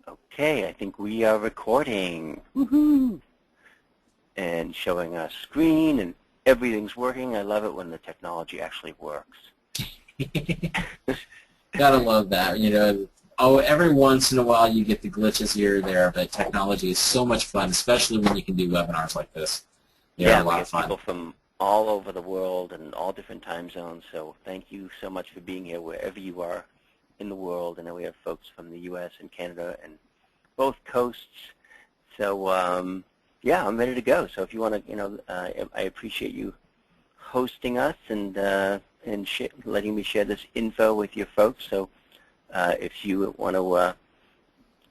Okay, I think we are recording. Woohoo! And showing our screen and everything's working. I love it when the technology actually works. Gotta love that. You know, every once in a while you get the glitches here or there, but technology is so much fun, especially when you can do webinars like this. They're a lot of fun. People from all over the world and all different time zones. So thank you so much for being here wherever you are in the world. And then we have folks from the U.S. and Canada and both coasts. So yeah, I'm ready to go. So if you want to, I appreciate you hosting us and letting me share this info with your folks. So if you want to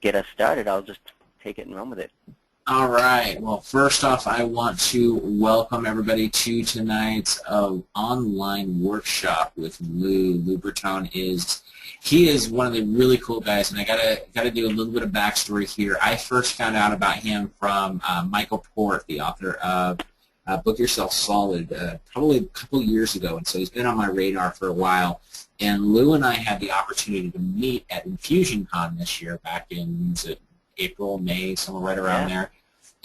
get us started, I'll just take it and run with it. All right. Well, first off, I want to welcome everybody to tonight's online workshop with Lou. Lou Bortone he is one of the really cool guys, and I gotta do a little bit of backstory here. I first found out about him from Michael Port, the author of Book Yourself Solid, probably a couple years ago, and so he's been on my radar for a while. And Lou and I had the opportunity to meet at InfusionCon this year, back in April, May, somewhere right around there.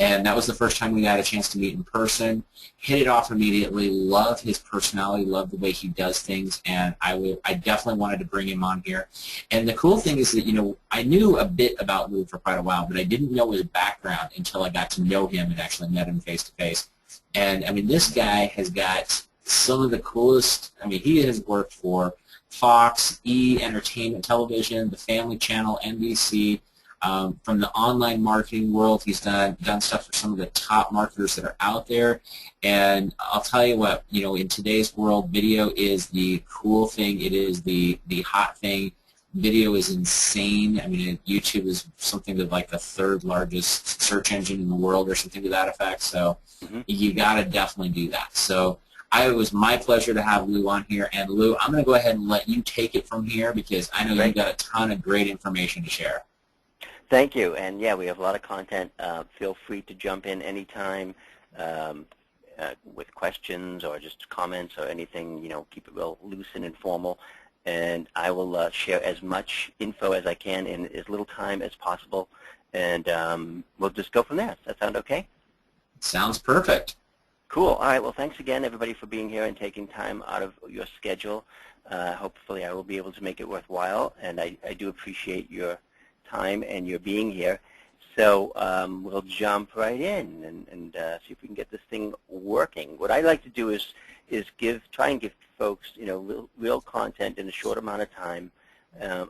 And that was the first time we got a chance to meet in person. Hit it off immediately. Love his personality. Love the way he does things. And I definitely wanted to bring him on here. And the cool thing is that, you know, I knew a bit about Lou for quite a while, but I didn't know his background until I got to know him and actually met him face to face. And I mean, this guy has got some of the coolest. I mean, he has worked for Fox, Entertainment Television, the Family Channel, NBC. From the online marketing world, he's done stuff for some of the top marketers that are out there. And I'll tell you what, you know, in today's world, video is the cool thing. It is the hot thing. Video is insane. I mean, YouTube is something that like the third largest search engine in the world or something to that effect. So you got to definitely do that. So it was my pleasure to have Lou on here. And Lou, I'm going to go ahead and let you take it from here because I know you've got a ton of great information to share. Thank you. And yeah, we have a lot of content. Feel free to jump in anytime with questions or just comments or anything. You know, keep it real loose and informal. And I will share as much info as I can in as little time as possible. And we'll just go from there. Does that sound okay? Sounds perfect. Cool. All right. Well, thanks again, everybody, for being here and taking time out of your schedule. Hopefully, I will be able to make it worthwhile. And I do appreciate your time and your being here. So we'll jump right in and see if we can get this thing working. What I like to do is try and give folks, you know, real content in a short amount of time.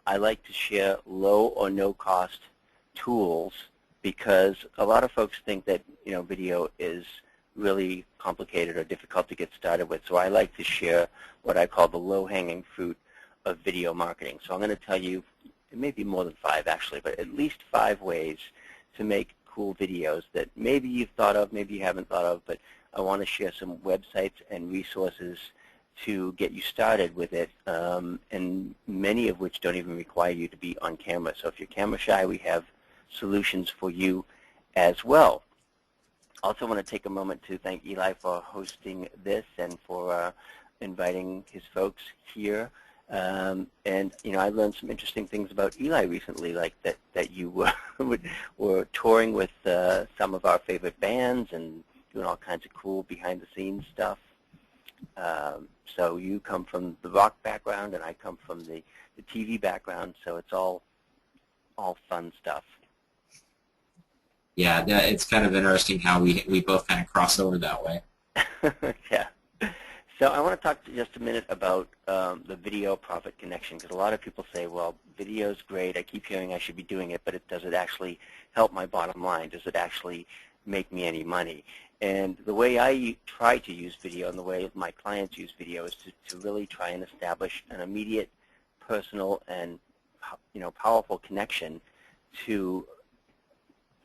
I like to share low or no cost tools because a lot of folks think that, you know, video is really complicated or difficult to get started with. So I like to share what I call the low-hanging fruit of video marketing. So I'm going to tell you, it may be more than 5 actually, but at least 5 ways to make cool videos that maybe you've thought of, maybe you haven't thought of, but I want to share some websites and resources to get you started with it, and many of which don't even require you to be on camera. So if you're camera shy, we have solutions for you as well. Also want to take a moment to thank Eli for hosting this and for inviting his folks here. And you know, I learned some interesting things about Eli recently, like that you were touring with some of our favorite bands and doing all kinds of cool behind-the-scenes stuff. So you come from the rock background, and I come from the TV background. So it's all fun stuff. Yeah, it's kind of interesting how we both kind of cross over that way. Yeah. So I want to talk just a minute about the video profit connection, because a lot of people say, well, video's great, I keep hearing I should be doing it, but does it actually help my bottom line? Does it actually make me any money? And the way I try to use video and the way my clients use video is to really try and establish an immediate, personal, and powerful connection to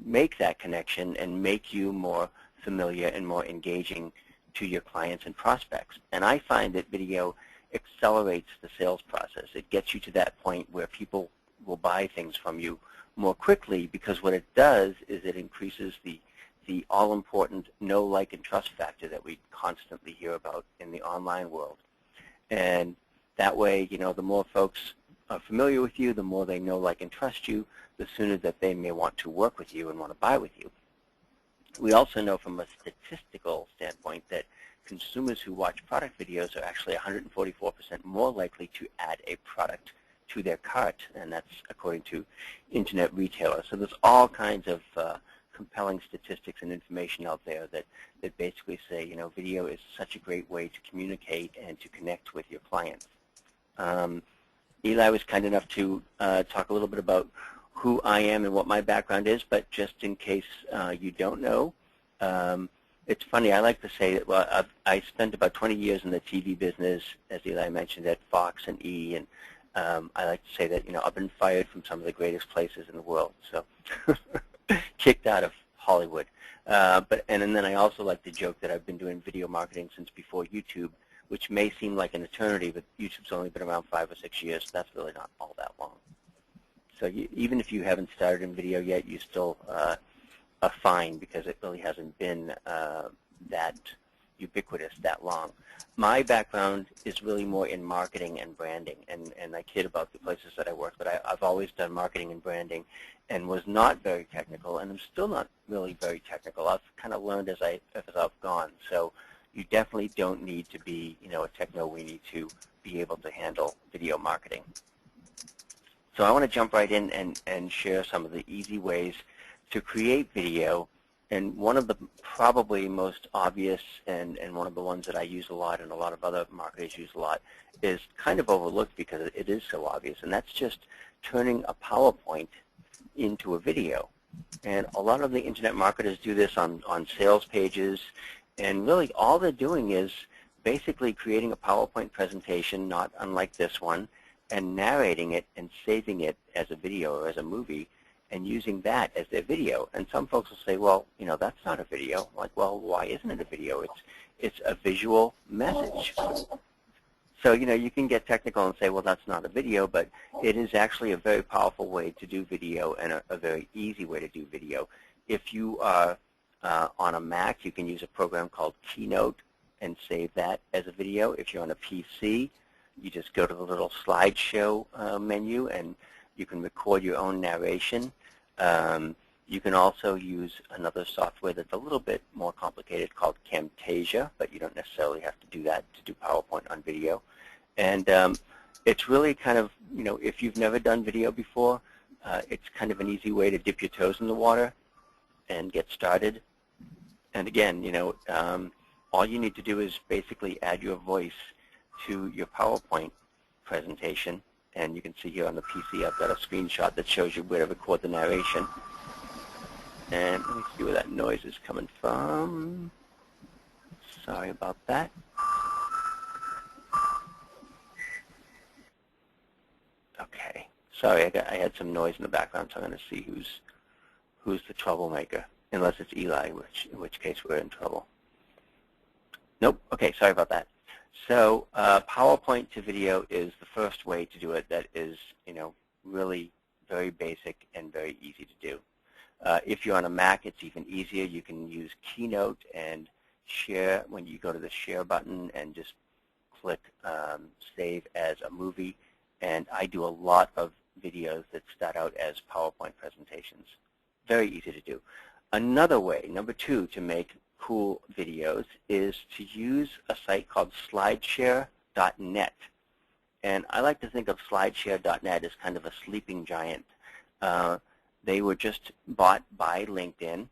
make that connection and make you more familiar and more engaging to your clients and prospects. And I find that video accelerates the sales process. It gets you to that point where people will buy things from you more quickly, because what it does is it increases the all-important know, like, and trust factor that we constantly hear about in the online world. And That way, the more folks are familiar with you, the more they know, like, and trust you, the sooner that they may want to work with you and want to buy with you. We also know from a statistical standpoint that consumers who watch product videos are actually 144% more likely to add a product to their cart, and that's according to internet retailers. So there's all kinds of compelling statistics and information out there that basically say, video is such a great way to communicate and to connect with your clients. Eli was kind enough to talk a little bit about who I am and what my background is, but just in case you don't know, it's funny, I like to say that, well, I spent about 20 years in the TV business, as Eli mentioned, at Fox and E, and I like to say that, I've been fired from some of the greatest places in the world, so kicked out of Hollywood. And then I also like to joke that I've been doing video marketing since before YouTube, which may seem like an eternity, but YouTube's only been around 5 or 6 years, so that's really not all that long. So even if you haven't started in video yet, you still are fine, because it really hasn't been that ubiquitous that long. My background is really more in marketing and branding, and I kid about the places that I work, but I've always done marketing and branding and was not very technical, and I'm still not really very technical. I've kind of learned as I've gone. So you definitely don't need to be, a techno-weenie to be able to handle video marketing. So I want to jump right in and share some of the easy ways to create video. And one of the probably most obvious and one of the ones that I use a lot and a lot of other marketers use a lot is kind of overlooked because it is so obvious, and that's just turning a PowerPoint into a video. And a lot of the internet marketers do this on sales pages, and really all they're doing is basically creating a PowerPoint presentation, not unlike this one, and narrating it and saving it as a video or as a movie, and using that as their video. And some folks will say, well, that's not a video. I'm like, well, why isn't it a video? It's a visual message. So, you can get technical and say, well, that's not a video, but it is actually a very powerful way to do video and a very easy way to do video. If you are on a Mac, you can use a program called KEYNOTE and save that as a video. If you're on a PC, you just go to the little slideshow menu and you can record your own narration. You can also use another software that's a little bit more complicated called Camtasia, but you don't necessarily have to do that to do PowerPoint on video. And it's really kind of, if you've never done video before, it's kind of an easy way to dip your toes in the water and get started. And again, all you need to do is basically add your voice to your PowerPoint presentation. And you can see here on the PC, I've got a screenshot that shows you where to record the narration. And let me see where that noise is coming from. Sorry about that. Okay. Sorry, I had some noise in the background, so I'm going to see who's the troublemaker. Unless it's Eli, in which case we're in trouble. Nope. Okay, sorry about that. So PowerPoint to video is the first way to do it that is, really very basic and very easy to do. If you're on a Mac, it's even easier. You can use KEYNOTE and share when you go to the share button and just click save as a movie. And I do a lot of videos that start out as PowerPoint presentations. Very easy to do. Another way, number 2, to make cool videos is to use a site called slideshare.net. And I like to think of slideshare.net as kind of a sleeping giant. They were just bought by LinkedIn,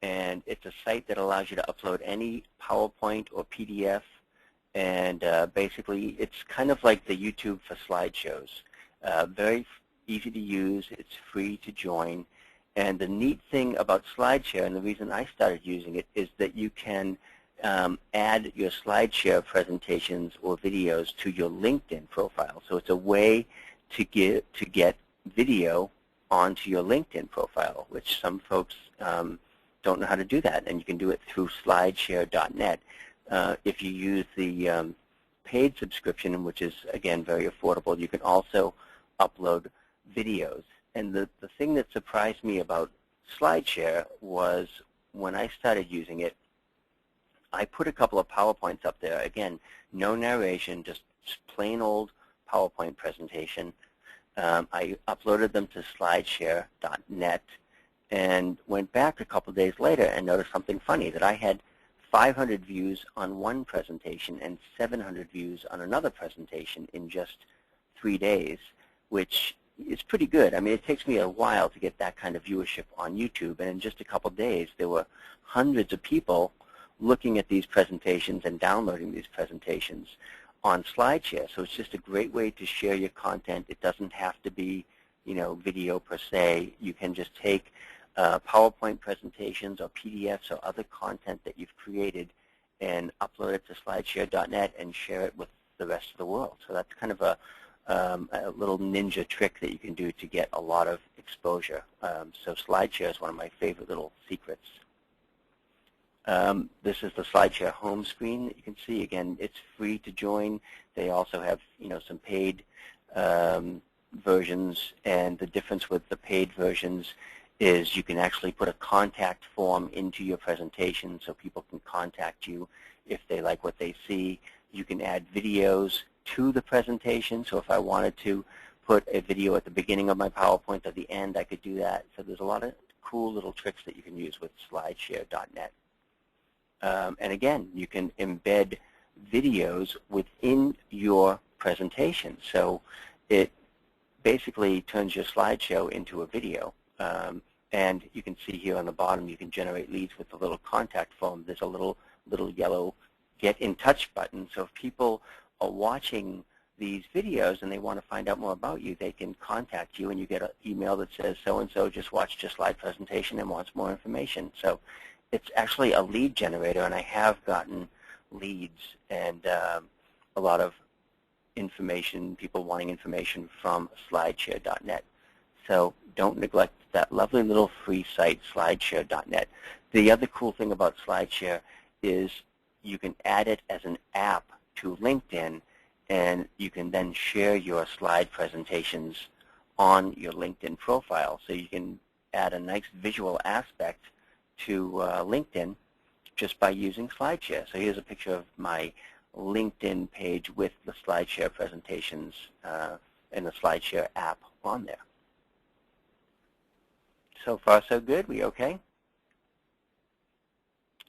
and it's a site that allows you to upload any PowerPoint or PDF, and basically it's kind of like the YouTube for slideshows. Very easy to use, it's free to join, and the neat thing about SlideShare, and the reason I started using it, is that you can add your SlideShare presentations or videos to your LinkedIn profile. So it's a way to get video onto your LinkedIn profile, which some folks don't know how to do that, and you can do it through slideshare.net. If you use the paid subscription, which is, again, very affordable, you can also upload videos. And the thing that surprised me about SlideShare was when I started using it, I put a couple of PowerPoints up there. Again, no narration, just just plain old PowerPoint presentation. I uploaded them to slideshare.net and went back a couple days later and noticed something funny, that I had 500 views on one presentation and 700 views on another presentation in just 3 days, which is pretty good. I mean, it takes me a while to get that kind of viewership on YouTube, and in just a couple days there were hundreds of people looking at these presentations and downloading these presentations on SlideShare. So it's just a great way to share your content. It doesn't have to be, video per se. You can just take PowerPoint presentations or PDFs or other content that you've created and upload it to slideshare.net and share it with the rest of the world. So that's kind of a little ninja trick that you can do to get a lot of exposure. So SlideShare is one of my favorite little secrets. This is the SlideShare home screen that you can see. Again, it's free to join. They also have, some paid versions, and the difference with the paid versions is you can actually put a contact form into your presentation so people can contact you if they like what they see. You can add videos to the presentation, so if I wanted to put a video at the beginning of my PowerPoint or the end, I could do that. So there's a lot of cool little tricks that you can use with slideshare.net. And again, you can embed videos within your presentation. So it basically turns your slideshow into a video. And you can see here on the bottom, you can generate leads with the little contact form. There's a little yellow Get in Touch button. So if people are watching these videos and they want to find out more about you, they can contact you, and you get an email that says, so-and-so just watched your slide presentation and wants more information. So it's actually a lead generator, and I have gotten leads and a lot of information, people wanting information from slideshare.net. So don't neglect that lovely little free site, slideshare.net. The other cool thing about SlideShare is you can add it as an app to LinkedIn, and you can then share your slide presentations on your LinkedIn profile. So you can add a nice visual aspect to LinkedIn just by using SlideShare. So here's a picture of my LinkedIn page with the SlideShare presentations and the SlideShare app on there. So far, so good. We okay?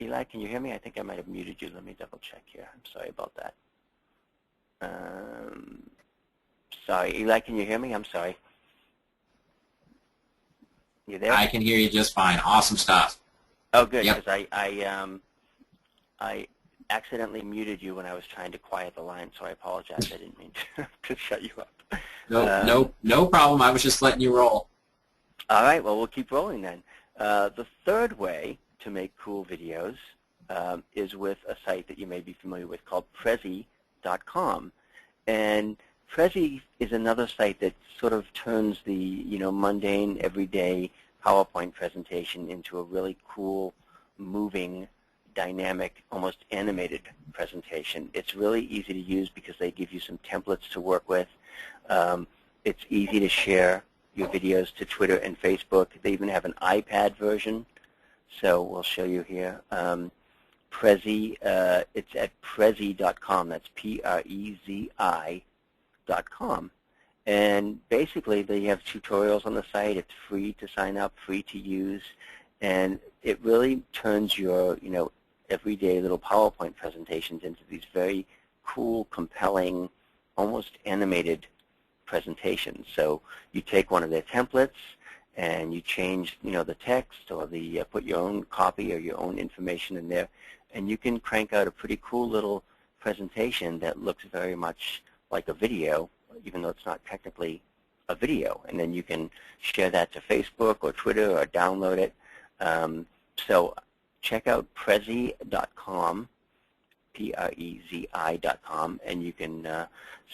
Eli, can you hear me? I think I might have muted you. Let me double check here. I'm sorry about that. Sorry, Eli, can you hear me? I'm sorry. You there? I can hear you just fine. Awesome stuff. Oh, good, because yep. I accidentally muted you when I was trying to quiet the line, so I apologize. I didn't mean to shut you up. No problem. I was just letting you roll. All right, well, we'll keep rolling then. The third way to make cool videos is with a site that you may be familiar with called PREZI.com. And PREZI is another site that sort of turns the mundane, everyday PowerPoint presentation into a really cool, moving, dynamic, almost animated presentation. It's really easy to use because they give you some templates to work with. It's easy to share your videos to Twitter and Facebook. They even have an iPad version. So we'll show you here. PREZI, it's at PREZI.com. That's PREZI.com. And basically, they have tutorials on the site. It's free to sign up, free to use, and it really turns your, everyday little PowerPoint presentations into these very cool, compelling, almost animated presentations. So you take one of their templates and you change, the text or the put your own copy or your own information in there, and you can crank out a pretty cool little presentation that looks very much like a video, even though it's not technically a video. And then you can share that to Facebook or Twitter or download it. So check out PREZI.com, PREZI.com, and you can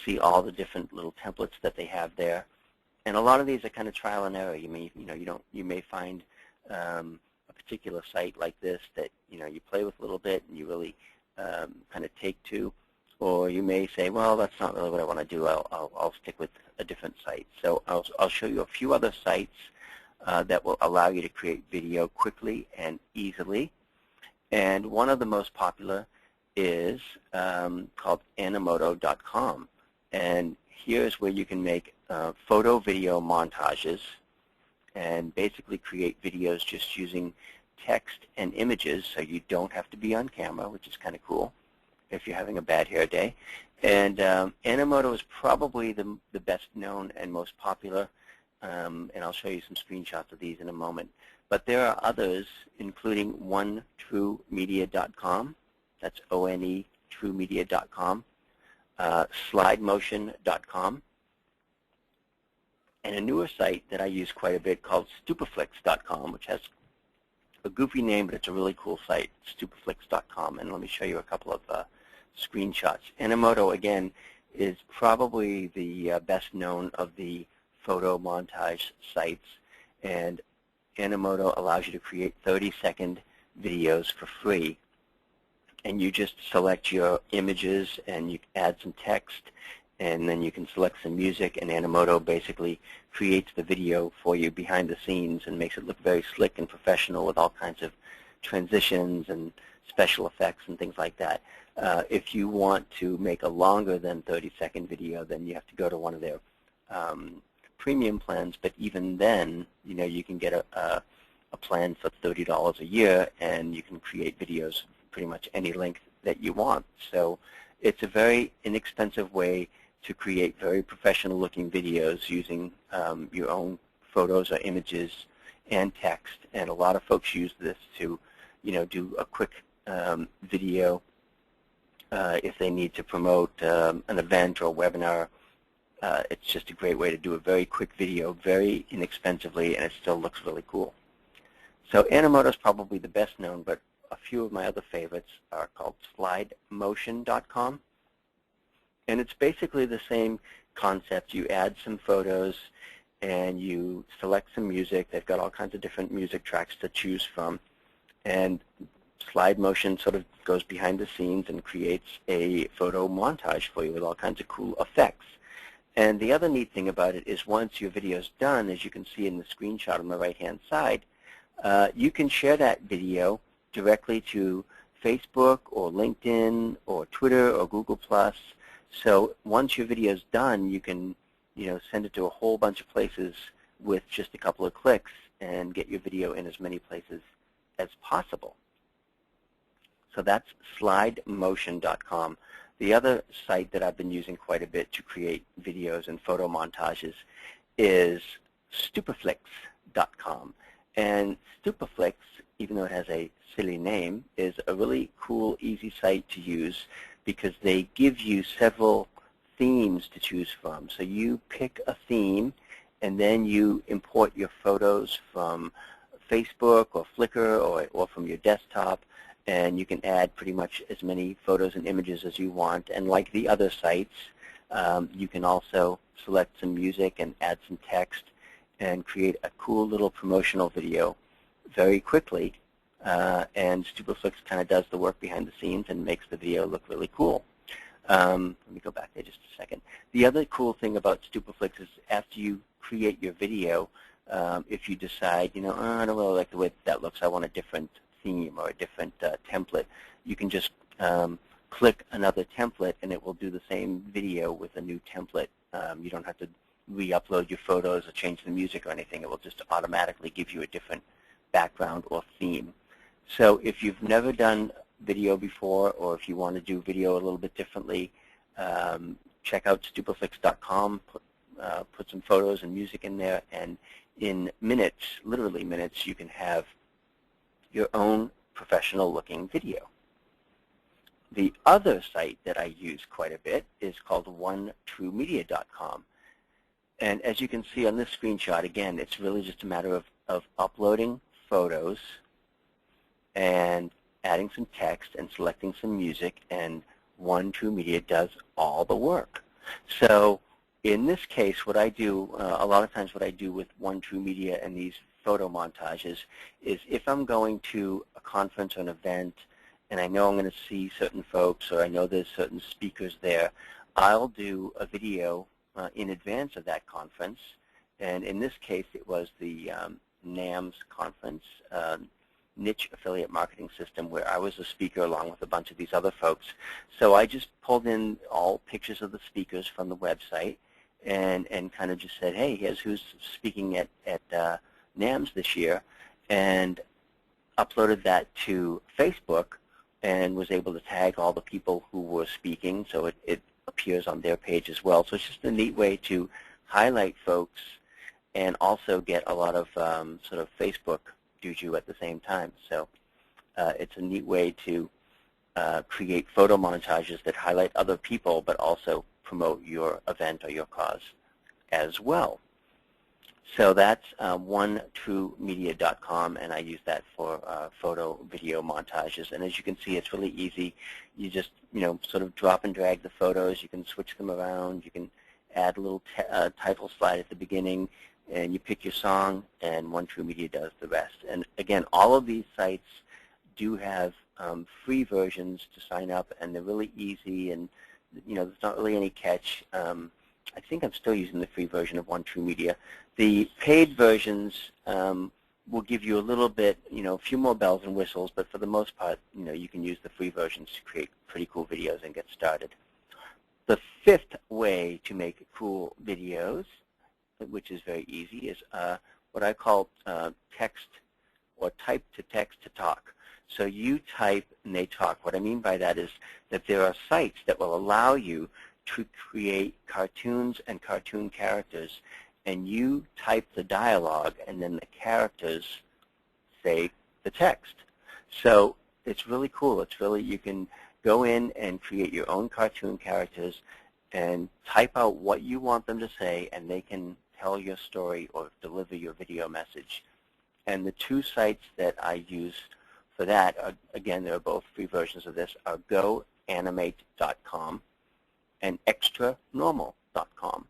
see all the different little templates that they have there. And a lot of these are kind of trial and error. You may find a particular site like this that you play with a little bit and you really kind of take to, or you may say, well, that's not really what I want to do. I'll stick with a different site. So I'll show you a few other sites that will allow you to create video quickly and easily. And one of the most popular is called Animoto.com, and here's where you can make photo video montages and basically create videos just using text and images, so you don't have to be on camera, which is kind of cool if you're having a bad hair day. And Animoto is probably the best known and most popular, and I'll show you some screenshots of these in a moment. But there are others, including OneTrueMedia.com, that's O-N-E, TrueMedia.com, SlideMotion.com, and a newer site that I use quite a bit called Stupeflix.com, which has a goofy name, but it's a really cool site, Stupeflix.com. And let me show you a couple of screenshots. Animoto, again, is probably the best known of the photo montage sites, and Animoto allows you to create 30-second videos for free. And you just select your images and you add some text, and then you can select some music, and Animoto basically creates the video for you behind the scenes and makes it look very slick and professional with all kinds of transitions and special effects and things like that. If you want to make a longer than 30-second video, then you have to go to one of their premium plans, but even then, you know, you can get a plan for $30 a year, and you can create videos pretty much any length that you want. So it's a very inexpensive way to create very professional-looking videos using your own photos or images and text. And a lot of folks use this to, you know, do a quick video if they need to promote an event or a webinar. It's just a great way to do a very quick video very inexpensively, and it still looks really cool. So Animoto is probably the best known, but a few of my other favorites are called SlideMotion.com. And it's basically the same concept. You add some photos and you select some music. They've got all kinds of different music tracks to choose from. And SlideMotion sort of goes behind the scenes and creates a photo montage for you with all kinds of cool effects. And the other neat thing about it is once your video is done, as you can see in the screenshot on the right-hand side, you can share that video directly to Facebook or LinkedIn or Twitter or Google+. So once your video is done, you can, you know, send it to a whole bunch of places with just a couple of clicks and get your video in as many places as possible. So that's SlideMotion.com. The other site that I've been using quite a bit to create videos and photo montages is Stupeflix.com. And Stupeflix, even though it has a silly name, is a really cool, easy site to use because they give you several themes to choose from. So you pick a theme, and then you import your photos from Facebook or Flickr or from your desktop, and you can add pretty much as many photos and images as you want. And like the other sites, you can also select some music and add some text and create a cool little promotional video very quickly. And Stupeflix kind of does the work behind the scenes and makes the video look really cool. Let me go back there just a second. The other cool thing about Stupeflix is after you create your video, if you decide, you know, oh, I don't really like the way that looks, I want a different theme or a different template, you can just click another template and it will do the same video with a new template. You don't have to re-upload your photos or change the music or anything. It will just automatically give you a different background or theme. So if you've never done video before, or if you want to do video a little bit differently, check out Stupeflix.com, put some photos and music in there, and in minutes, literally minutes, you can have your own professional-looking video. The other site that I use quite a bit is called OneTrueMedia.com. And as you can see on this screenshot, again, it's really just a matter of uploading photos and adding some text and selecting some music, and OneTrueMedia does all the work. So in this case, what I do, a lot of times what I do with OneTrueMedia and these photo montages is if I'm going to a conference or an event and I know I'm going to see certain folks or I know there's certain speakers there, I'll do a video in advance of that conference. And in this case, it was the NAMS conference, niche affiliate marketing system where I was a speaker along with a bunch of these other folks. So I just pulled in all pictures of the speakers from the website and kind of just said, hey, here's who's speaking at NAMS this year, and uploaded that to Facebook and was able to tag all the people who were speaking, so it appears on their page as well. So it's just a neat way to highlight folks and also get a lot of sort of Facebook juju at the same time. So it's a neat way to create photo montages that highlight other people but also promote your event or your cause as well. So that's onetruemedia.com, and I use that for photo, video montages. And as you can see, it's really easy. You just, sort of drop and drag the photos. You can switch them around. You can add a little title slide at the beginning, and you pick your song, and One True Media does the rest. And again, all of these sites do have free versions to sign up, and they're really easy, and there's not really any catch. I think I'm still using the free version of One True Media. The paid versions will give you a little bit, a few more bells and whistles, but for the most part, you can use the free versions to create pretty cool videos and get started. The fifth way to make cool videos, which is very easy, is what I call text or type to text to talk. So you type and they talk. What I mean by that is that there are sites that will allow you to create cartoons and cartoon characters, and you type the dialogue and then the characters say the text. So it's really cool. It's really, you can go in and create your own cartoon characters and type out what you want them to say, and they can tell your story or deliver your video message. And the two sites that I use for that, are, again, there are both free versions of this, are goanimate.com and extranormal.com.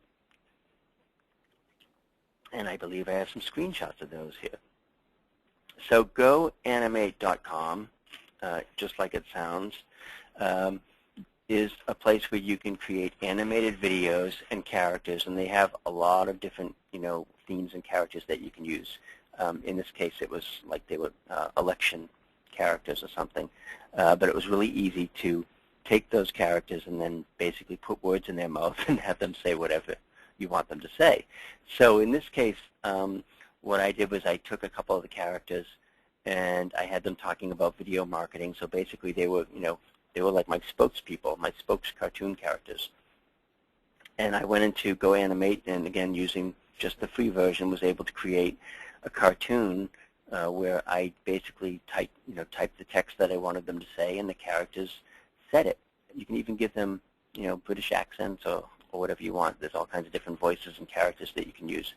And I believe I have some screenshots of those here. So goanimate.com, just like it sounds, is a place where you can create animated videos and characters, and they have a lot of different, themes and characters that you can use. In this case, it was like they were election characters or something, but it was really easy to take those characters and then basically put words in their mouth and have them say whatever you want them to say. So in this case, what I did was I took a couple of the characters and I had them talking about video marketing. So basically they were, they were like my spokespeople, my spokes cartoon characters. And I went into GoAnimate, and again, using just the free version, was able to create a cartoon where I basically typed the text that I wanted them to say, and the characters said it. You can even give them, British accents or whatever you want. There's all kinds of different voices and characters that you can use.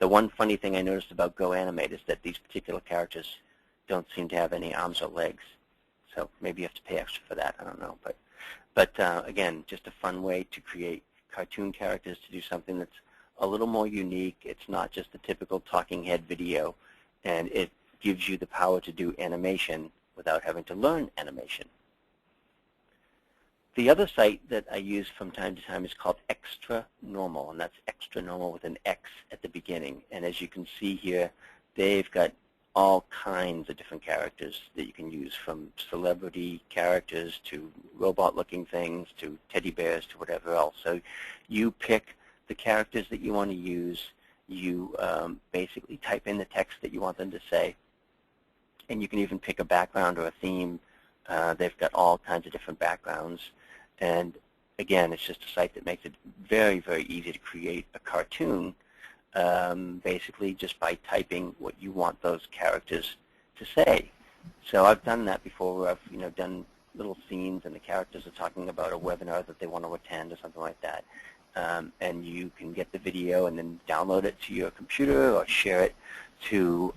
The one funny thing I noticed about GoAnimate is that these particular characters don't seem to have any arms or legs. So maybe you have to pay extra for that. I don't know. But again, just a fun way to create cartoon characters, to do something that's a little more unique. It's not just a typical talking head video, and it gives you the power to do animation without having to learn animation. The other site that I use from time to time is called Extra Normal, and that's Extra Normal with an X at the beginning. And as you can see here, they've got all kinds of different characters that you can use, from celebrity characters to robot-looking things to teddy bears to whatever else. So you pick the characters that you want to use. You basically type in the text that you want them to say, and you can even pick a background or a theme. They've got all kinds of different backgrounds. And again, it's just a site that makes it very, very easy to create a cartoon, basically just by typing what you want those characters to say. So I've done that before, where I've done little scenes, and the characters are talking about a webinar that they want to attend or something like that. And you can get the video and then download it to your computer or share it to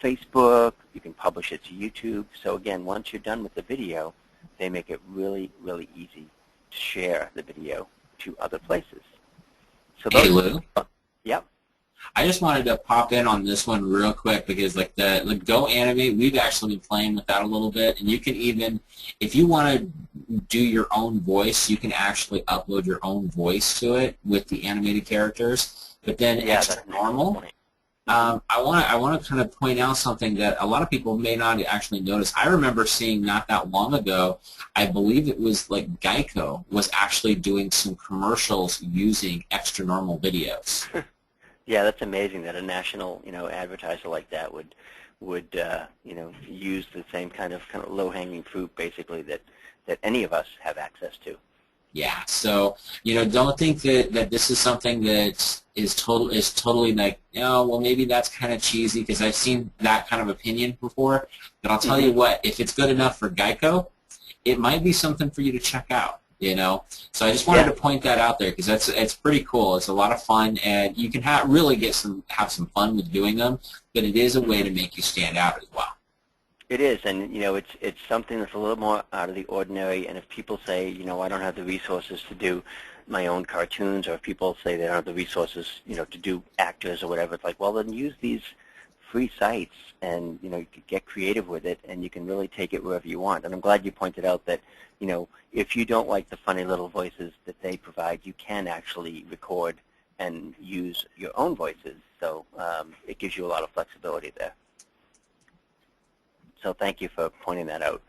Facebook. You can publish it to YouTube. So again, once you're done with the video, they make it really, really easy to share the video to other places. So those, hey, Lou. Yep. I just wanted to pop in on this one real quick, because like the GoAnimate, we've actually been playing with that a little bit, and you can even, if you want to do your own voice, you can actually upload your own voice to it with the animated characters. But then Extra Normal, I want to kind of point out something that a lot of people may not actually notice. I remember seeing not that long ago, I believe it was like Geico was actually doing some commercials using extra normal videos. Yeah, that's amazing that a national, advertiser like that would, use the same kind of low-hanging fruit, basically, that any of us have access to. Yeah, so don't think that this is something that is totally like, well, maybe that's kind of cheesy, because I've seen that kind of opinion before. But I'll tell you what, if it's good enough for Geico, it might be something for you to check out. So I just wanted to point that out there, because it's pretty cool. It's a lot of fun, and you can really have some fun with doing them. But it is a way to make you stand out as well. It is, and it's something that's a little more out of the ordinary. And if people say, I don't have the resources to do my own cartoons, or if people say they don't have the resources, to do actors or whatever, it's like, well, then use these free sites, and you can get creative with it, and you can really take it wherever you want. And I'm glad you pointed out that, if you don't like the funny little voices that they provide, you can actually record and use your own voices. So it gives you a lot of flexibility there. So thank you for pointing that out.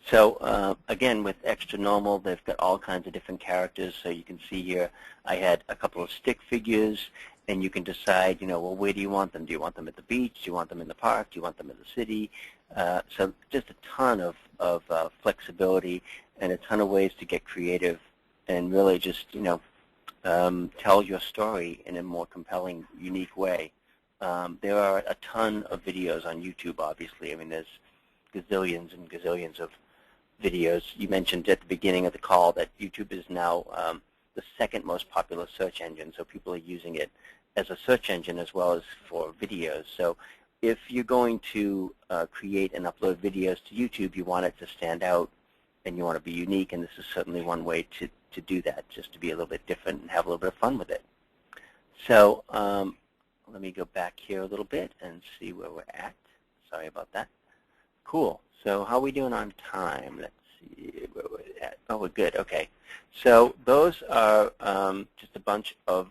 So again, with Extra Normal, they've got all kinds of different characters. So you can see here, I had a couple of stick figures, and you can decide, well, where do you want them? Do you want them at the beach? Do you want them in the park? Do you want them in the city? So just a ton of flexibility and a ton of ways to get creative and really just, tell your story in a more compelling, unique way. There are a ton of videos on YouTube, obviously. I mean, there's gazillions and gazillions of videos. You mentioned at the beginning of the call that YouTube is now the second most popular search engine, so people are using it as a search engine as well as for videos. So if you're going to create and upload videos to YouTube, you want it to stand out and you want to be unique, and this is certainly one way to do that, just to be a little bit different and have a little bit of fun with it. So let me go back here a little bit and see where we're at. Sorry about that. Cool. So how are we doing on time? Let's see where we're at. Oh, we're good. Okay. So those are just a bunch of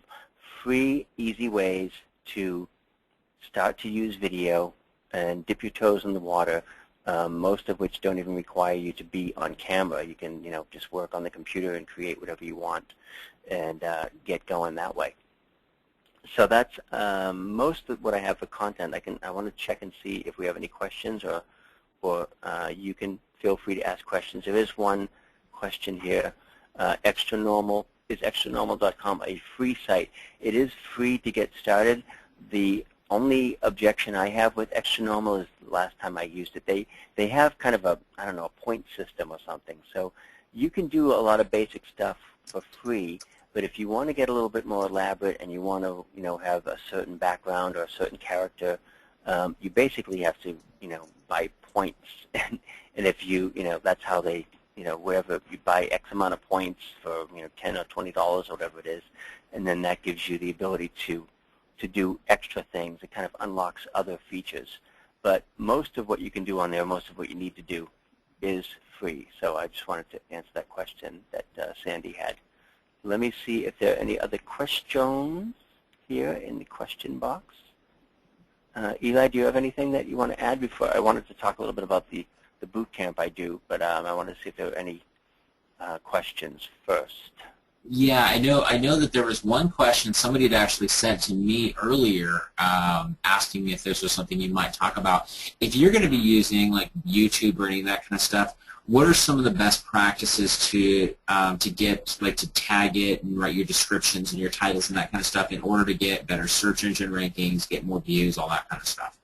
free, easy ways to start to use video and dip your toes in the water, most of which don't even require you to be on camera. You can, just work on the computer and create whatever you want and get going that way. So that's most of what I have for content. I want to check and see if we have any questions, or you can feel free to ask questions. There is one question here. Extra Normal, is extranormal.com a free site? It is free to get started. The only objection I have with Extra Normal is the last time I used it. They have kind of a, I don't know, a point system or something. So you can do a lot of basic stuff for free, but if you want to get a little bit more elaborate and you want to, have a certain background or a certain character, you basically have to, buy points. And if you, that's how they, wherever you buy X amount of points for, $10 or $20 or whatever it is, and then that gives you the ability to do extra things. It kind of unlocks other features. But most of what you can do on there, most of what you need to do is free. So I just wanted to answer that question that Sandy had. Let me see if there are any other questions here in the question box. Eli, do you have anything that you want to add before? I wanted to talk a little bit about the boot camp I do, but I wanted to see if there are any questions first. Yeah, I know that there was one question somebody had actually sent to me earlier, asking me if this was something you might talk about. If you're going to be using like YouTube or any of that kind of stuff, what are some of the best practices to get, like, to tag it and write your descriptions and your titles and that kind of stuff in order to get better search engine rankings, get more views, all that kind of stuff?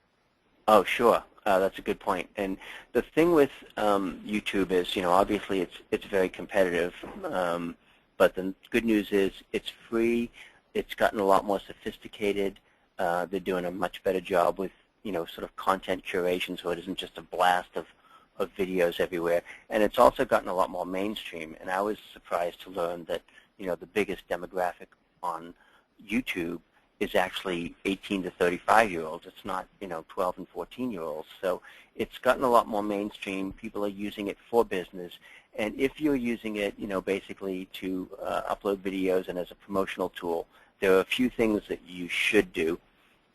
Oh, sure. That's a good point. And the thing with YouTube is, obviously it's very competitive. But the good news is it's free. It's gotten a lot more sophisticated. They're doing a much better job with, sort of content curation, so it isn't just a blast of videos everywhere. And it's also gotten a lot more mainstream. And I was surprised to learn that, the biggest demographic on YouTube is actually 18 to 35-year-olds. It's not, 12 and 14-year-olds. So it's gotten a lot more mainstream. People are using it for business. And if you're using it, basically to upload videos and as a promotional tool, there are a few things that you should do.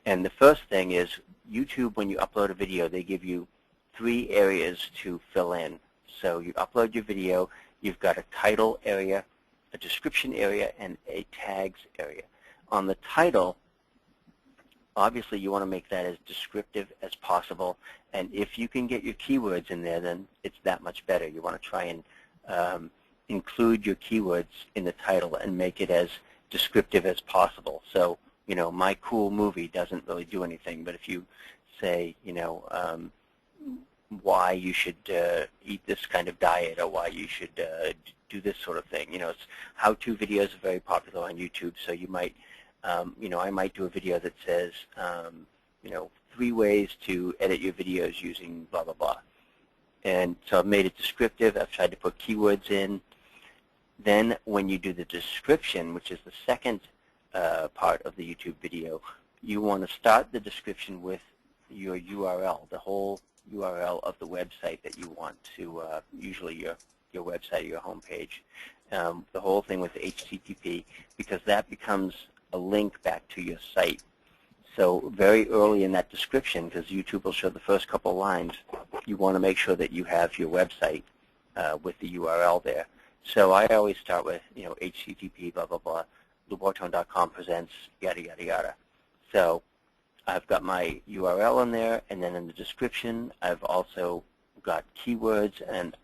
And the first thing is YouTube, when you upload a video, they give you 3 areas to fill in. So you upload your video, you've got a title area, a description area, and a tags area. On the title, obviously you want to make that as descriptive as possible, and if you can get your keywords in there, then it's that much better. You want to try and include your keywords in the title and make it as descriptive as possible. So, you know, my cool movie doesn't really do anything, but if you say, you know, why you should eat this kind of diet, or why you should do this sort of thing. You know, it's how-to videos are very popular on YouTube, so you might, you know, I might do a video that says, you know, 3 ways to edit your videos using blah, blah, blah. And so I've made it descriptive. I've tried to put keywords in. Then when you do the description, which is the second part of the YouTube video, you want to start the description with your URL, the whole URL of the website that you want to, usually your website or your home page, the whole thing with HTTP, because that becomes a link back to your site. So very early in that description, because YouTube will show the first couple lines, you want to make sure that you have your website with the URL there. So I always start with, you know, HTTP, blah, blah, blah, Bortone.com presents, yada, yada, yada. So I've got my URL in there, and then in the description, I've also got keywords, and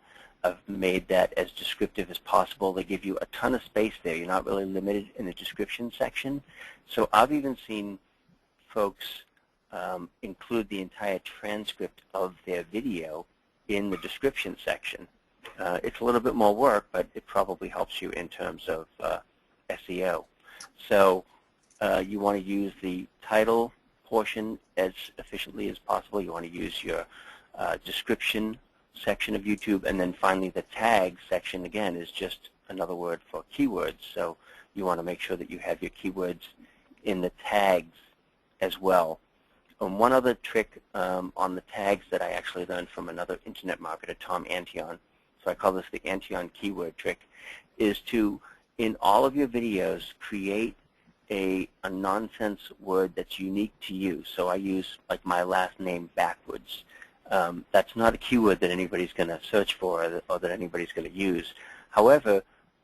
I've made that as descriptive as possible. They give you a ton of space there. You're not really limited in the description section. So I've even seen folks include the entire transcript of their video in the description section. It's a little bit more work, but it probably helps you in terms of SEO. So you want to use the title portion as efficiently as possible. You want to use your description section of YouTube, and then finally the tag section, again, is just another word for keywords. So you want to make sure that you have your keywords in the tags as well. And one other trick on the tags that I actually learned from another internet marketer, Tom Antion, so I call this the Antion keyword trick, is to, in all of your videos, create a nonsense word that's unique to you. So I use, like, my last name backwards. That's not a keyword that anybody's going to search for, or that anybody's going to use. However,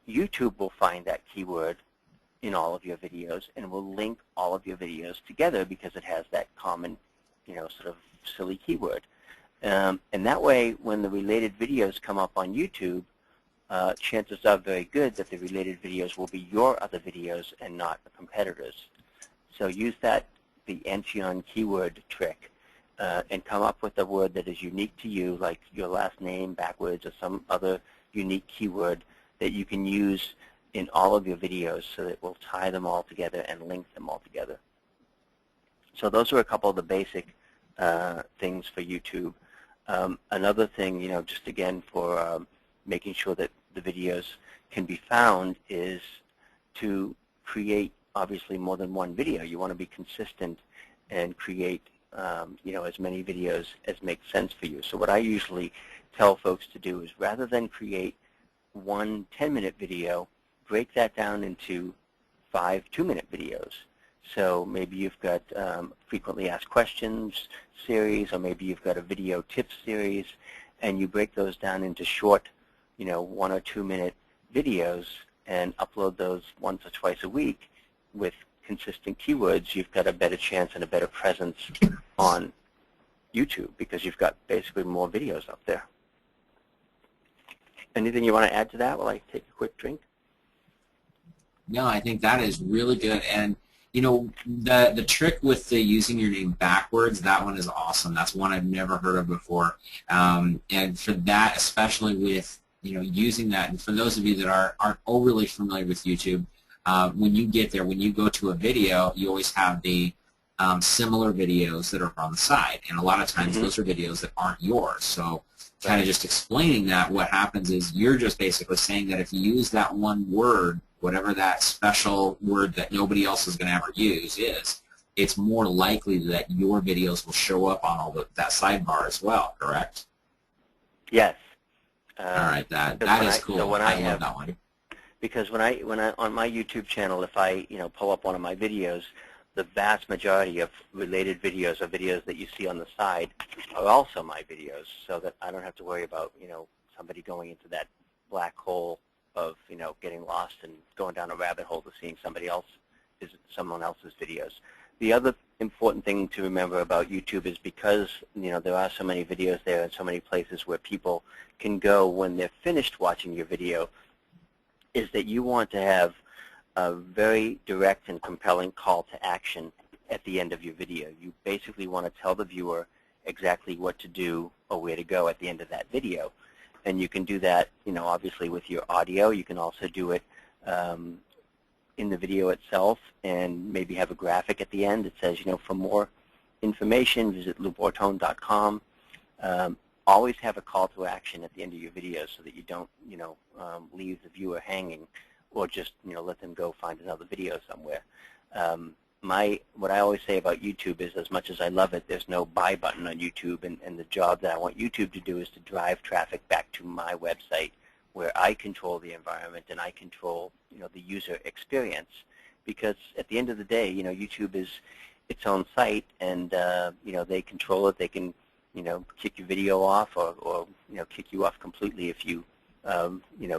YouTube will find that keyword in all of your videos and will link all of your videos together because it has that common, you know, sort of silly keyword. And that way, when the related videos come up on YouTube, chances are very good that the related videos will be your other videos and not a competitor's. So use that, the Antion keyword trick, and come up with a word that is unique to you, like your last name backwards or some other unique keyword that you can use in all of your videos, so that it will tie them all together and link them all together. So those are a couple of the basic things for YouTube. Another thing, you know, just again for making sure that the videos can be found, is to create, obviously, more than one video. You want to be consistent and create, you know, as many videos as make sense for you. So what I usually tell folks to do is, rather than create one 10-minute video, break that down into 5 2-minute videos. So maybe you've got frequently asked questions series, or maybe you've got a video tips series, and you break those down into short, you know, 1 or 2-minute videos and upload those once or twice a week with consistent keywords. You've got a better chance and a better presence on YouTube because you've got basically more videos up there. Anything you want to add to that while I take a quick drink? No, I think that is really good. And you know, the trick with the using your name backwards, that one is awesome. That's one I've never heard of before. And for that, especially with, you know, using that, and for those of you that aren't overly familiar with YouTube, when you get there, when you go to a video, you always have the similar videos that are on the side. And a lot of times those are videos that aren't yours. So kind of just explaining that, what happens is you're just basically saying that if you use that one word, whatever that special word that nobody else is going to ever use is, it's more likely that your videos will show up on all that sidebar as well, correct? Yes. All right, that is cool. So I love that one. Because when I on my YouTube channel, if I, you know, pull up one of my videos, the vast majority of related videos or videos that you see on the side are also my videos, so that I don't have to worry about, somebody going into that black hole of, getting lost and going down a rabbit hole to seeing someone else's videos. The other important thing to remember about YouTube is because, there are so many videos there and so many places where people can go when they're finished watching your video, is that you want to have a very direct and compelling call to action at the end of your video. You basically want to tell the viewer exactly what to do or where to go at the end of that video. And you can do that, obviously with your audio. You can also do it in the video itself and maybe have a graphic at the end that says, for more information, visit bortone.com. Always have a call to action at the end of your video so that you don't, leave the viewer hanging or just, let them go find another video somewhere. What I always say about YouTube is, as much as I love it, there's no buy button on YouTube, and the job that I want YouTube to do is to drive traffic back to my website, where I control the environment and I control, the user experience. Because at the end of the day, YouTube is its own site, and they control it. They can, kick your video off, or kick you off completely if you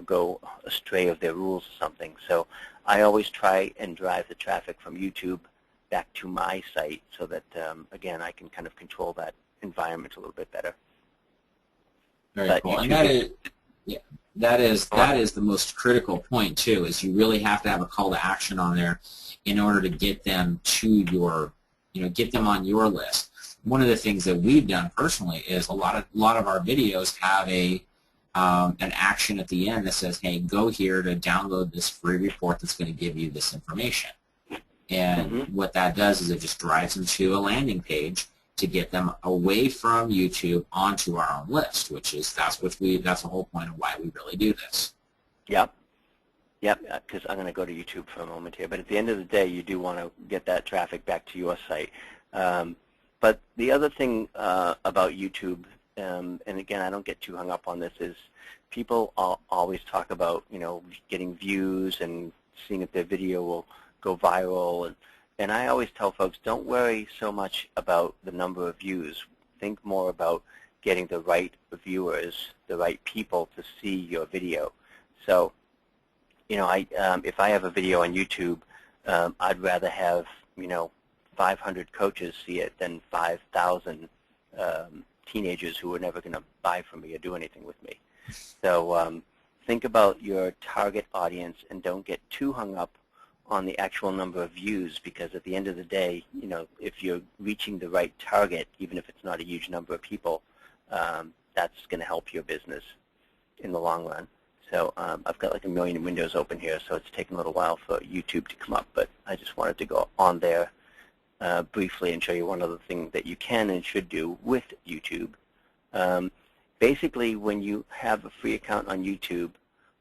go astray of their rules or something. So I always try and drive the traffic from YouTube back to my site so that, again, I can kind of control that environment a little bit better. Very cool. And that is the most critical point too, is you really have to have a call to action on there in order to get them to your, get them on your list. One of the things that we've done personally is a lot of our videos have an action at the end that says, hey, go here to download this free report that's going to give you this information. And what that does is it just drives them to a landing page to get them away from YouTube onto our own list, that's the whole point of why we really do this. Yep, because I'm going to go to YouTube for a moment here. But at the end of the day, you do want to get that traffic back to your site. But the other thing about YouTube, and again, I don't get too hung up on this, is people always talk about, getting views and seeing if their video will go viral. And I always tell folks, don't worry so much about the number of views. Think more about getting the right viewers, the right people to see your video. So, if I have a video on YouTube, I'd rather have, 500 coaches see it than 5,000 teenagers who are never going to buy from me or do anything with me. So think about your target audience and don't get too hung up on the actual number of views, because at the end of the day, if you're reaching the right target, even if it's not a huge number of people, that's going to help your business in the long run. So I've got like a million windows open here, so it's taken a little while for YouTube to come up, but I just wanted to go on there briefly and show you one other thing that you can and should do with YouTube. Basically, when you have a free account on YouTube,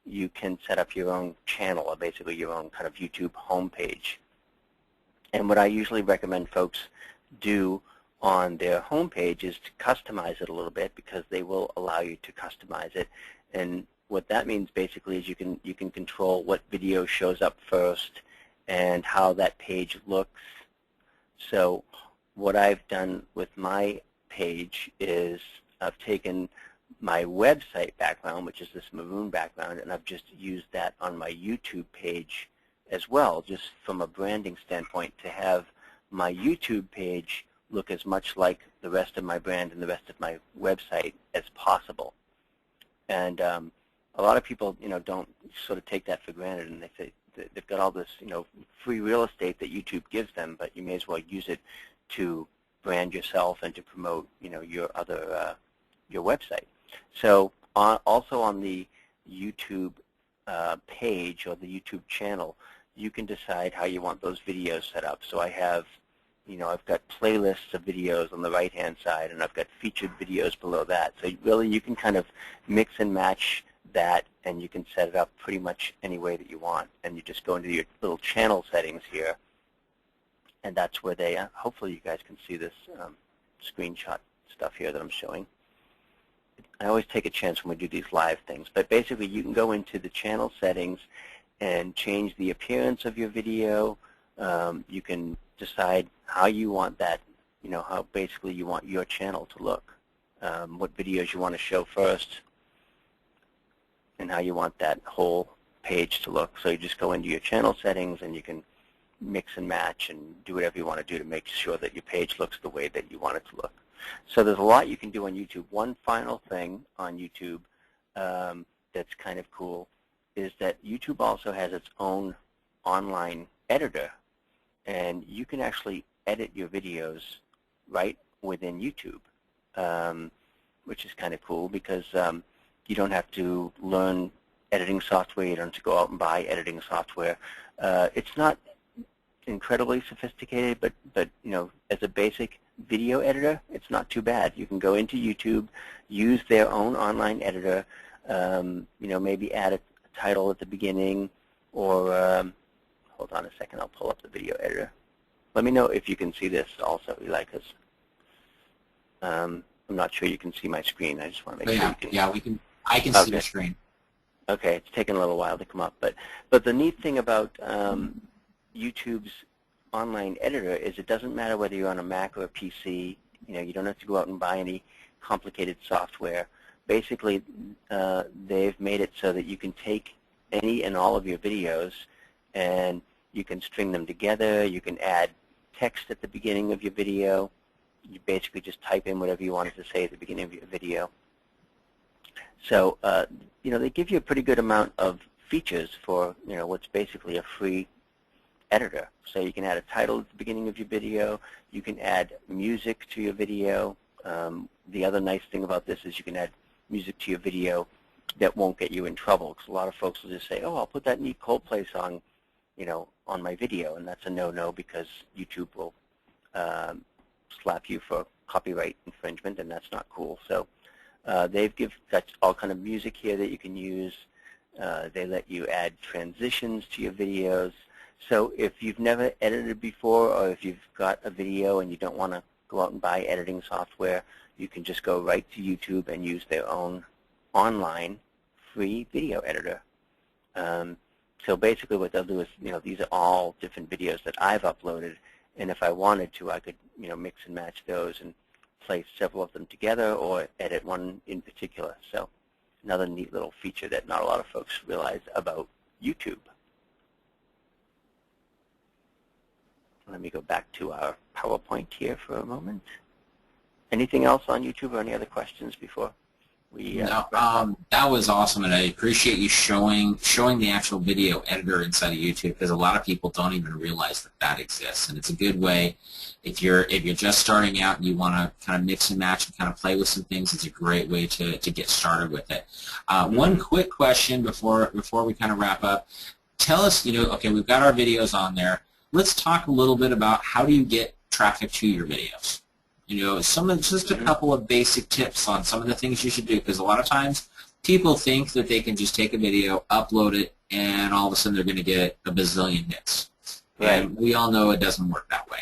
you can set up your own channel, or basically your own kind of YouTube homepage. And what I usually recommend folks do on their homepage is to customize it a little bit, because they will allow you to customize it. And what that means basically is you can control what video shows up first and how that page looks. So what I've done with my page is I've taken my website background, which is this maroon background, and I've just used that on my YouTube page as well, just from a branding standpoint, to have my YouTube page look as much like the rest of my brand and the rest of my website as possible. And a lot of people, don't sort of take that for granted, and they say they've got all this, free real estate that YouTube gives them, but you may as well use it to brand yourself and to promote, your other your website. So also on the YouTube page or the YouTube channel, you can decide how you want those videos set up. So I have, I've got playlists of videos on the right-hand side, and I've got featured videos below that. So really you can kind of mix and match that, and you can set it up pretty much any way that you want. And you just go into your little channel settings here, and that's where they, hopefully you guys can see this screenshot stuff here that I'm showing. I always take a chance when we do these live things, but basically you can go into the channel settings and change the appearance of your video, You can decide how you want that, how basically you want your channel to look, what videos you want to show first, and how you want that whole page to look. So you just go into your channel settings and you can mix and match and do whatever you want to do to make sure that your page looks the way that you want it to look. So there's a lot you can do on YouTube. One final thing on YouTube that's kind of cool is that YouTube also has its own online editor, and you can actually edit your videos right within YouTube, which is kind of cool because you don't have to learn editing software. You don't have to go out and buy editing software. It's not incredibly sophisticated, but as a basic video editor, it's not too bad. You can go into YouTube, use their own online editor, maybe add a title at the beginning, or hold on a second, I'll pull up the video editor. Let me know if you can see this also, Eli, because I'm not sure you can see my screen. I just want to make sure you can. Yeah, I can see the screen. Okay, it's taken a little while to come up, but the neat thing about YouTube's online editor is it doesn't matter whether you're on a Mac or a PC. You don't have to go out and buy any complicated software. Basically, they've made it so that you can take any and all of your videos and you can string them together. You can add text at the beginning of your video. You basically just type in whatever you wanted to say at the beginning of your video. So, they give you a pretty good amount of features for, what's basically a free editor. So you can add a title at the beginning of your video. You can add music to your video. The other nice thing about this is you can add music to your video that won't get you in trouble, because a lot of folks will just say, oh, I'll put that neat Coldplay song, on my video, and that's a no-no because YouTube will slap you for copyright infringement, and that's not cool. So they've got all kind of music here that you can use. They let you add transitions to your videos. So if you've never edited before, or if you've got a video and you don't want to go out and buy editing software, you can just go right to YouTube and use their own online free video editor. So basically what they'll do is, these are all different videos that I've uploaded, and if I wanted to, I could, mix and match those and place several of them together or edit one in particular. So another neat little feature that not a lot of folks realize about YouTube. Let me go back to our PowerPoint here for a moment. Anything else on YouTube or any other questions before we No, that was awesome, and I appreciate you showing the actual video editor inside of YouTube, because a lot of people don't even realize that exists, and it's a good way if you're just starting out and you want to kind of mix and match and kind of play with some things. It's a great way to get started with it. One quick question before we kind of wrap up. Tell us, okay, we've got our videos on there. Let's talk a little bit about how do you get traffic to your videos. Just a couple of basic tips on some of the things you should do, because a lot of times people think that they can just take a video, upload it, and all of a sudden they're going to get a bazillion hits. Right. And we all know it doesn't work that way.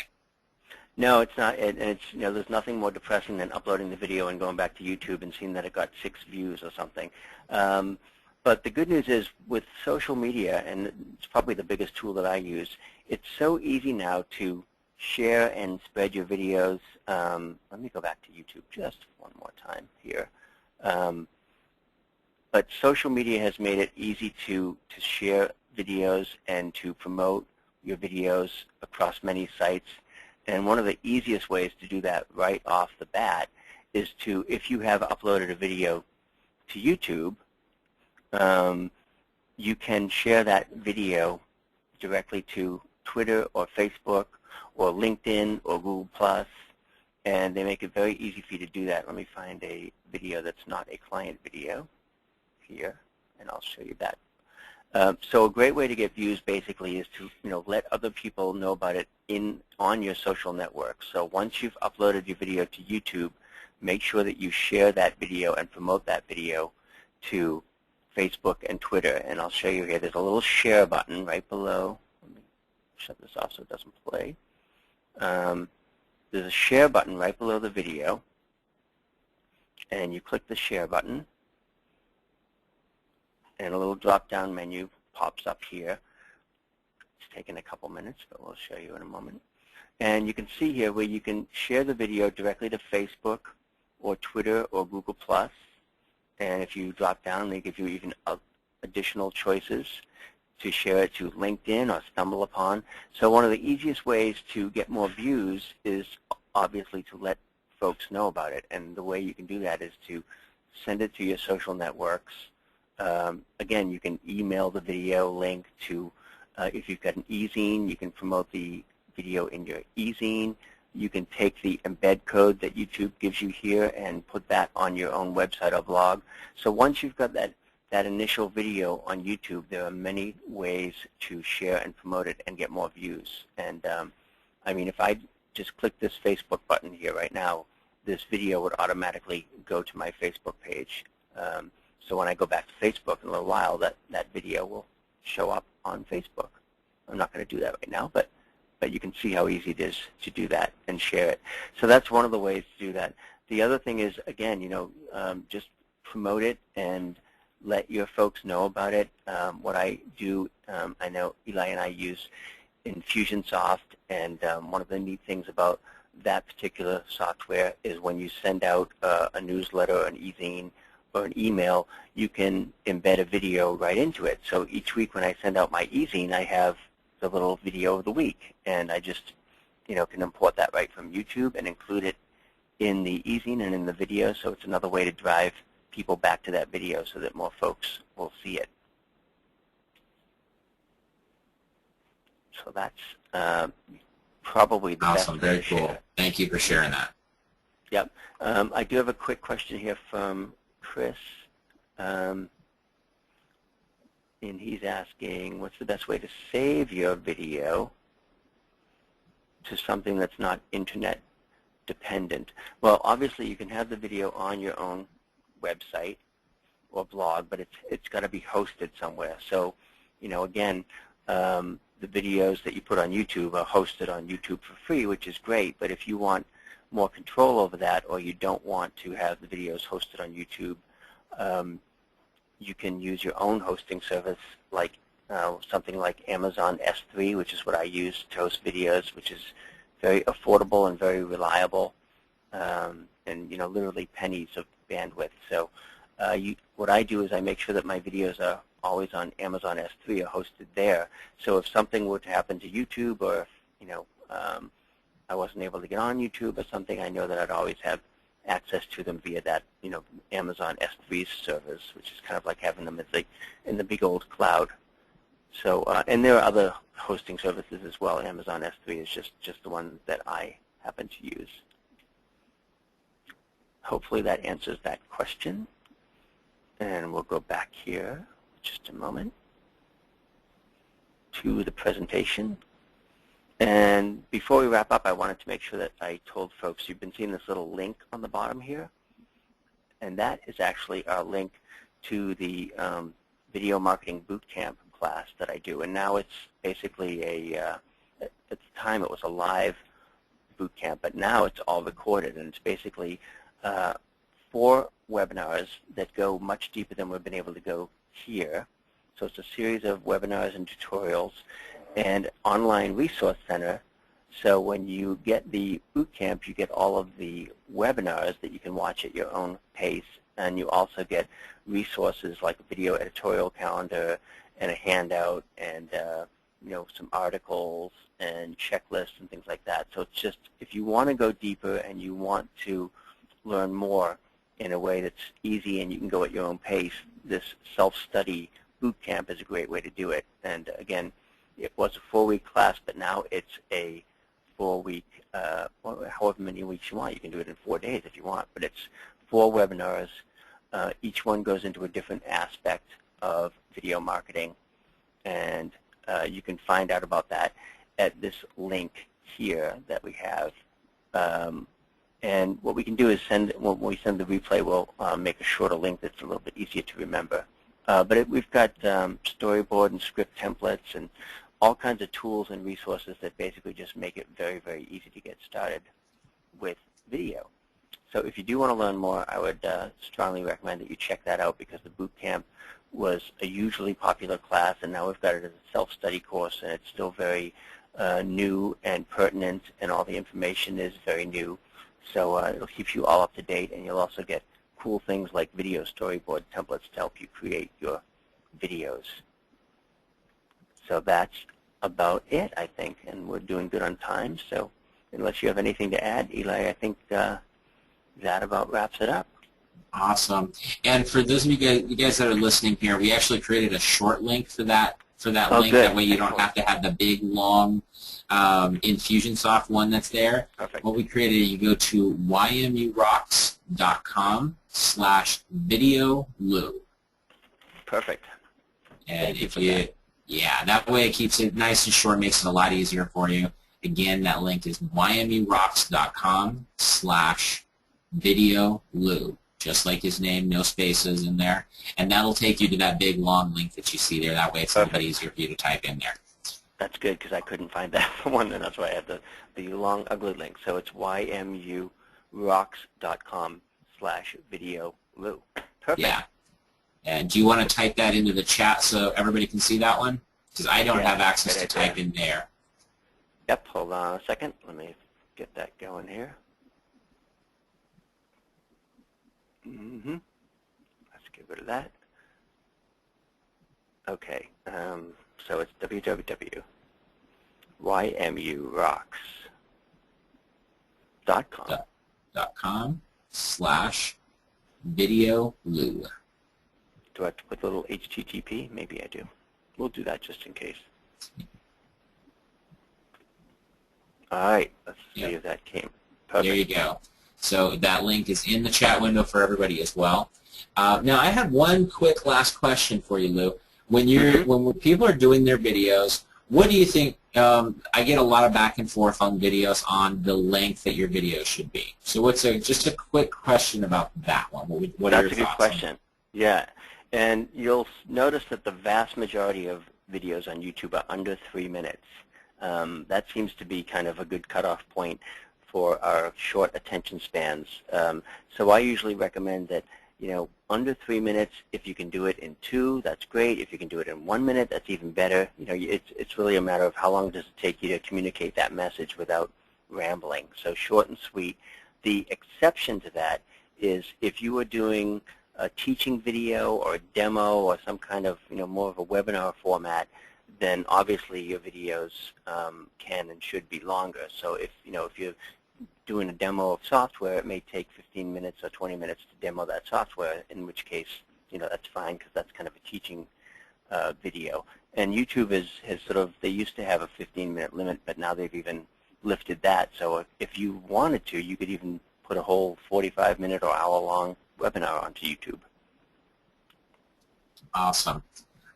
No, it's not, and it's there's nothing more depressing than uploading the video and going back to YouTube and seeing that it got 6 views or something. But the good news is with social media, and it's probably the biggest tool that I use, it's so easy now to share and spread your videos. Let me go back to YouTube just one more time here. But social media has made it easy to share videos and to promote your videos across many sites. And one of the easiest ways to do that right off the bat is to, if you have uploaded a video to YouTube, you can share that video directly to Twitter or Facebook or LinkedIn or Google+, and they make it very easy for you to do that. Let me find a video that's not a client video here, and I'll show you that. So a great way to get views basically is to let other people know about it on your social network. So once you've uploaded your video to YouTube, make sure that you share that video and promote that video to Facebook and Twitter. And I'll show you here. There's a little share button right below. Let me shut this off so it doesn't play. There's a share button right below the video, and you click the share button, and a little drop-down menu pops up here. taking a couple minutes, but we'll show you in a moment. And you can see here where you can share the video directly to Facebook or Twitter or Google+. And if you drop down, they give you even additional choices to share it to LinkedIn or StumbleUpon. So one of the easiest ways to get more views is obviously to let folks know about it. And the way you can do that is to send it to your social networks. Again, you can email the video link to, if you've got an e-zine, you can promote the video in your e-zine. You can take the embed code that YouTube gives you here and put that on your own website or blog. So once you've got that initial video on YouTube, there are many ways to share and promote it and get more views. And I mean, if I just click this Facebook button here right now, this video would automatically go to my Facebook page. So when I go back to Facebook in a little while, that video will show up on Facebook. I'm not going to do that right now, but you can see how easy it is to do that and share it. So that's one of the ways to do that. The other thing is, again, just promote it and let your folks know about it. What I do, I know Eli and I use Infusionsoft, and one of the neat things about that particular software is when you send out a newsletter, an e-zine, or an email, you can embed a video right into it. So each week when I send out my e-zine, I have the little video of the week, and I just can import that right from YouTube and include it in the e-zine and in the video. So it's another way to drive people back to that video so that more folks will see it. So that's probably the awesome. best way Very to cool. share. Thank you for sharing that. Yep. I do have a quick question here from Chris. And he's asking, what's the best way to save your video to something that's not internet dependent? Well, obviously you can have the video on your own website or blog, but it's got to be hosted somewhere. So, again, the videos that you put on YouTube are hosted on YouTube for free, which is great. But if you want more control over that, or you don't want to have the videos hosted on YouTube, you can use your own hosting service, like something like Amazon S3, which is what I use to host videos, which is very affordable and very reliable, and literally pennies of bandwidth. So what I do is I make sure that my videos are always on Amazon S3 or hosted there. So if something were to happen to YouTube, or if I wasn't able to get on YouTube or something, I know that I'd always have access to them via that Amazon S3 servers, which is kind of like having them in the big old cloud. So and there are other hosting services as well. Amazon S3 is just the one that I happen to use. Hopefully that answers that question. And we'll go back here just a moment to the presentation. And before we wrap up, I wanted to make sure that I told folks, you've been seeing this little link on the bottom here, and that is actually our link to the Video Marketing Bootcamp class that I do. And now it's basically at the time it was a live bootcamp, but now it's all recorded, and it's basically 4 webinars that go much deeper than we've been able to go here. So it's a series of webinars and tutorials and online resource center. So when you get the bootcamp, you get all of the webinars that you can watch at your own pace, and you also get resources like a video editorial calendar and a handout and some articles and checklists and things like that. So it's just, if you want to go deeper and you want to learn more in a way that's easy and you can go at your own pace, this self-study bootcamp is a great way to do it. And again, it was a 4-week class, but now it's a 4-week, however many weeks you want. You can do it in 4 days if you want, but it's 4 webinars. Each one goes into a different aspect of video marketing, and you can find out about that at this link here that we have. And what we can do is when we send the replay, we'll make a shorter link that's a little bit easier to remember. But we've got storyboard and script templates and all kinds of tools and resources that basically just make it very, very easy to get started with video. So if you do want to learn more, I would strongly recommend that you check that out, because the bootcamp was a hugely popular class, and now we've got it as a self-study course, and it's still very new and pertinent, and all the information is very new. So it'll keep you all up to date, and you'll also get cool things like video storyboard templates to help you create your videos. So that's about it, I think, and we're doing good on time. So unless you have anything to add, Eli, I think that about wraps it up. Awesome. And for those of you guys that are listening here, we actually created a short link for that link. Good. That way you don't have to have the big, long Infusionsoft one that's there. Perfect. What we created, you go to ymurocks.com/videoloo. Perfect. And that way it keeps it nice and short, makes it a lot easier for you. Again, that link is ymurocks.com/videoloo. Just like his name, no spaces in there. And that'll take you to that big, long link that you see there. That way it's a little bit easier for you to type in there. That's good, because I couldn't find that one, and that's why I had the long, ugly link. So it's ymurocks.com/videoloo. Perfect. Yeah. And do you want to type that into the chat so everybody can see that one? Because I don't have access to type in there. Yep, hold on a second. Let me get that going here. Let's get rid of that. Okay, so it's www.ymurocks.com/videoloo. Do I have to put the little HTTP? Maybe I do. We'll do that just in case. All right, let's see if that came. Perfect. There you go. So that link is in the chat window for everybody as well. Now, I have one quick last question for you, Lou. When people are doing their videos, what do you think? I get a lot of back and forth on videos on the length that your video should be. So just a quick question about that one? What are your thoughts? That's a good question. Yeah, and you'll notice that the vast majority of videos on YouTube are under 3 minutes. That seems to be kind of a good cutoff point for our short attention spans. So I usually recommend that, under 3 minutes, if you can do it in 2, that's great. If you can do it in 1 minute, that's even better. It's really a matter of how long does it take you to communicate that message without rambling. So short and sweet. The exception to that is if you are doing a teaching video or a demo or some kind of, more of a webinar format, then obviously your videos can and should be longer. So if you're doing a demo of software, it may take 15 minutes or 20 minutes to demo that software, in which case, that's fine, because that's kind of a teaching video. And YouTube has sort of, they used to have a 15-minute limit, but now they've even lifted that. So if you wanted to, you could even put a whole 45-minute or hour-long webinar onto YouTube. Awesome.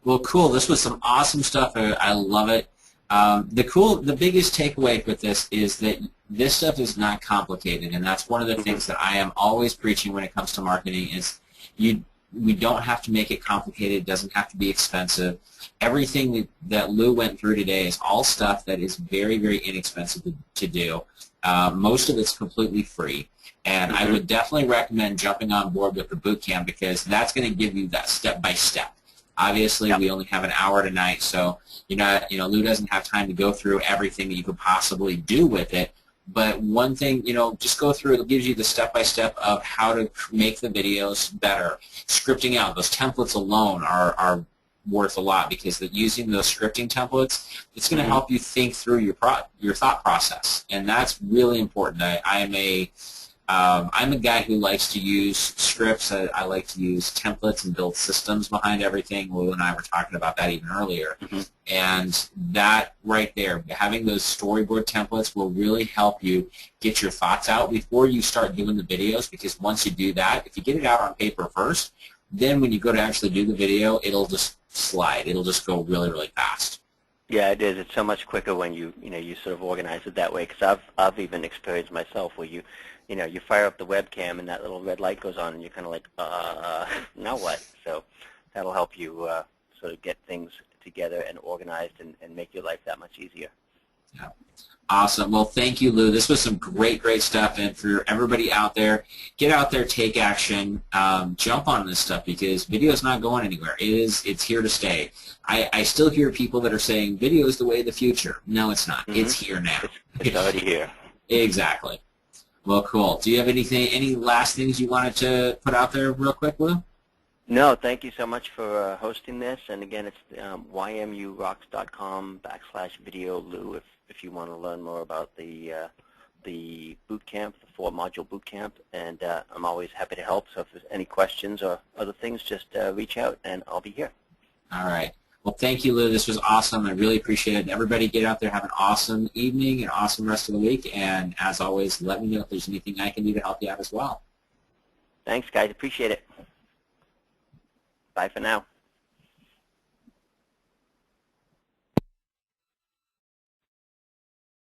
Well, cool. This was some awesome stuff. I love it. The biggest takeaway with this is that this stuff is not complicated, and that's one of the things that I am always preaching when it comes to marketing is we don't have to make it complicated. It doesn't have to be expensive. Everything that Lou went through today is all stuff that is very, very inexpensive to do. Most of it's completely free, and I would definitely recommend jumping on board with the boot camp, because that's going to give you that step-by-step. Obviously, we only have an hour tonight, so Lou doesn't have time to go through everything that you could possibly do with it. But one thing, just go through it. It gives you the step-by-step of how to make the videos better. Scripting out, those templates alone are worth a lot, because using those scripting templates, it's going to help you think through your thought process, and that's really important. I'm a guy who likes to use scripts. I like to use templates and build systems behind everything. Lou and I were talking about that even earlier. And that right there, having those storyboard templates will really help you get your thoughts out before you start doing the videos, because once you do that, if you get it out on paper first, then when you go to actually do the video, it'll just slide. It'll just go really, really fast. Yeah, it is. It's so much quicker when you sort of organize it that way, because I've even experienced myself where you fire up the webcam and that little red light goes on and you're kind of like, now what? So that'll help you sort of get things together and organized and make your life that much easier. Yeah. Awesome. Well, thank you, Lou. This was some great, great stuff. And for everybody out there, get out there, take action, jump on this stuff because video is not going anywhere. It's here to stay. I still hear people that are saying video is the way of the future. No, it's not. It's here now. It's already here. Exactly. Well, cool. Do you have any last things you wanted to put out there real quick, Lou? No, thank you so much for hosting this. And again, it's ymurocks.com/video-lou if you want to learn more about the boot camp, the 4-module boot camp. And I'm always happy to help. So if there's any questions or other things, just reach out, and I'll be here. All right. Well, thank you, Lou. This was awesome. I really appreciate it. Everybody get out there, have an awesome evening, an awesome rest of the week. And as always, let me know if there's anything I can do to help you out as well. Thanks, guys. Appreciate it. Bye for now.